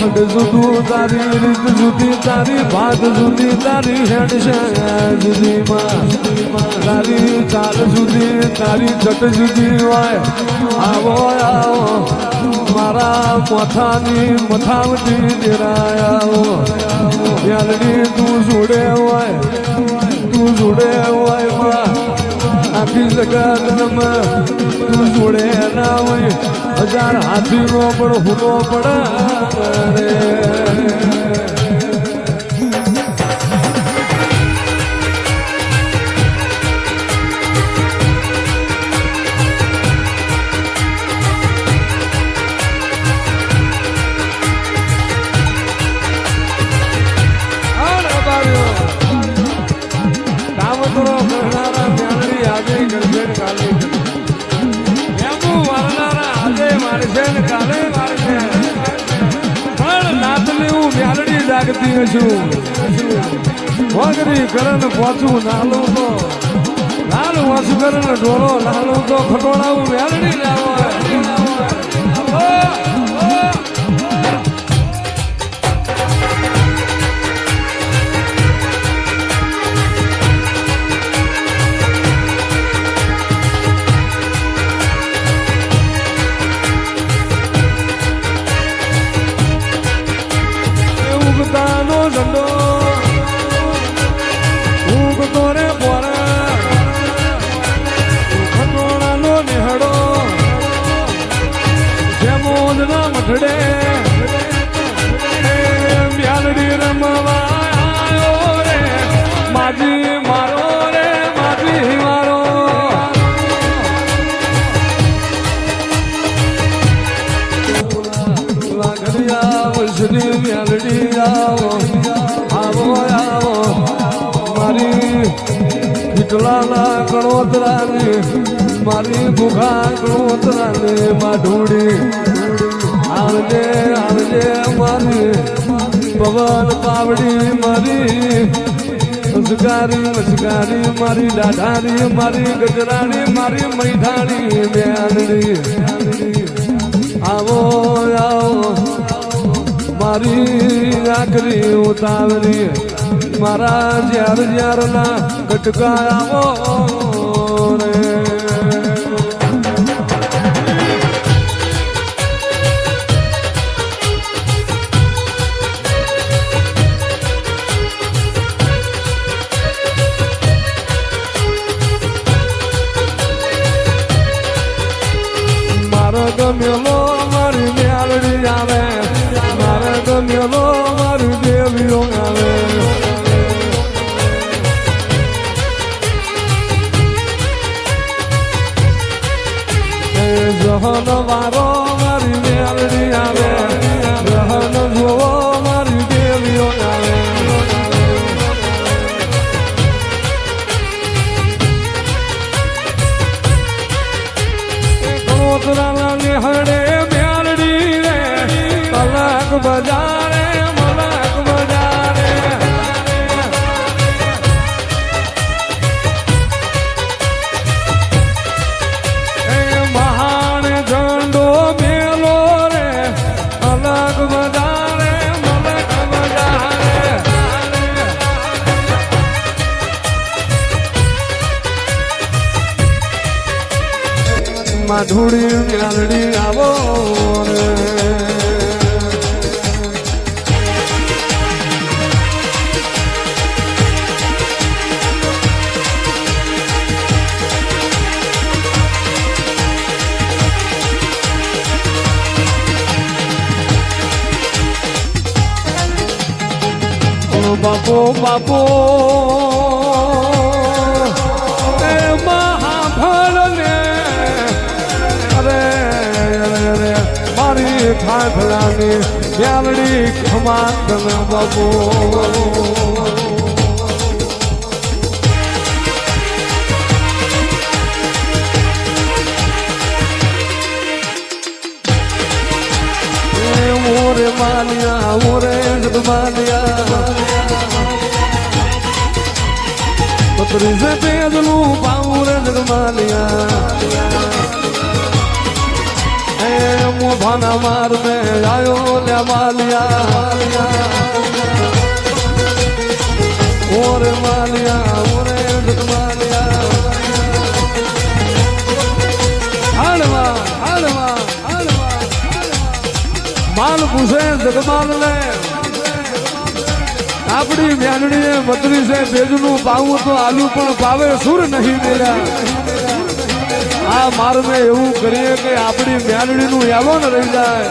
મોઢ જુદું તારી રીત જુદી તારી ભાત જુદી તારી હેડ છે જુદીમાં તારી ચાલ જુદી તારી ચટ જુદી હોય આવો આવો મારા મથાની મથાવટી ડેરાયા યાલડી તું જોડે હોય આખી જગતમાં તું જોડે ના હોય 1000 હાથીનો પણ હુનો પડે જાગતી છું વગરી કરણ પહોંચું નાલું તો લાલ વાસુ કરણ ઢોરો લાલું તો ખટોળાવું વેલડી લાવો ઝંડો ઉગતો રે બોરા ખટોળાનો નિહળો જેમોદ ના મઠડે મ્યાલડી રમવા આવ્યો રે માજી મારો રે માજી મારો ઘડિયા વંશની મ્યાલડી આવો વીટલાના કણોતરાની મારી ભૂખા કણોતરાની માઢુડી આવજે આવજે મારી પવન પાવડી મારી મસ્કારી મારી દાઢારી મારી ગજરાણી મારી મૈઠાણી મ્યાલડી આવો આવો મારી આખરી ઉતાવળી મારા જ્યાર ના કટકા આવો રે મારો ગમ્યો મારી મ્યાલડી આવે મારો ગમ્યો મારી દેવીઓ આવે જહન વારો મારી મ્યાલડી આવે જહન જોવો મારી દેવીઓ આવે કણોતરાના નિહળે મ્યાલડી રે કલાક બજારે મલક બજારે માઢુડી મ્યાલડી આવો રે બાપો બાપો ખાખલાની મ્યાલડી ખમા તમે બાપુ મોરે માલિયા મોરે જગમાલિયા પતરી સે પેદલું પાઉ રે જગમાલિયા माना मार में आयो ले मालिया ओरे मालिया ओरे मालिया हालवा हालवा हालवा माल पूछे जगमाल ले આપણી મ્યાનડીએ બદલી છે બેજનું પાવું તો આલુ પણ પાવે સુર નહીં મેળ્યા આ માર મેં એવું કરીએ કે આપણી મ્યાનડીનું યાલો ન રહી જાય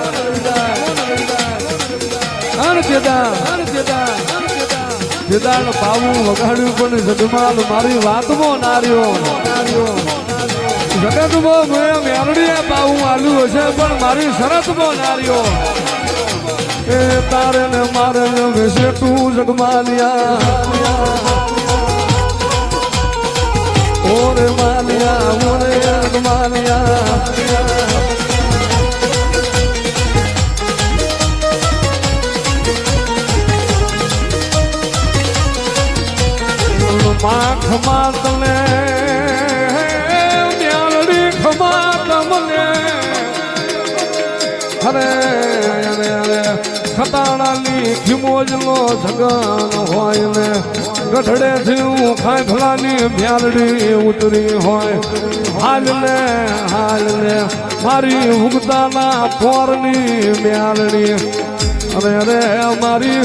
જેદાણ પાવું વગાડ્યું પણ જગમાલ મારી વાતમાં નાર્યો જગતમાં મેં મ્યાનડીએ પાવું આલુ હશે પણ મારી શરતમાં નાર્યો એ તારે ને મારે વિશે તું જગમાલિયા ઓરે માલિયા ઓરે જગમાલિયા માખ માતને મ્યાલડી ખમા તમને અરે અરે અરે ખતાણાની ખીમોજનો જગન હોય ને ગઢડેથી હું ખાંખલાની મ્યાલડી ઉતરી હોય હાલ ને મારી ઉગતાના પોરની મ્યાલડી અરે અરે મારી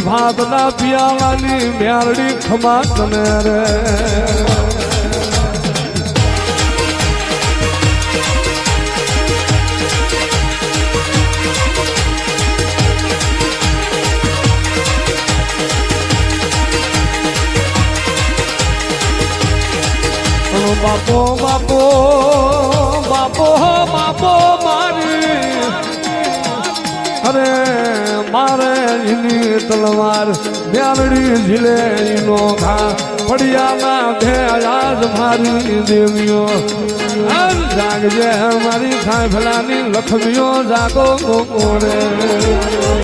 ભાતના પિયાલાની મ્યાલડી ખમા તને રે બાપો બાપો બાપો બાપો મારી અરે મારે એની તલવાર મ્યાલડી ઝીલે એનો ઘા પડિયાના ઘે આજ મારી દેવીઓ જાગજે મારી ખાંભલાની લખમીઓ જાગો રે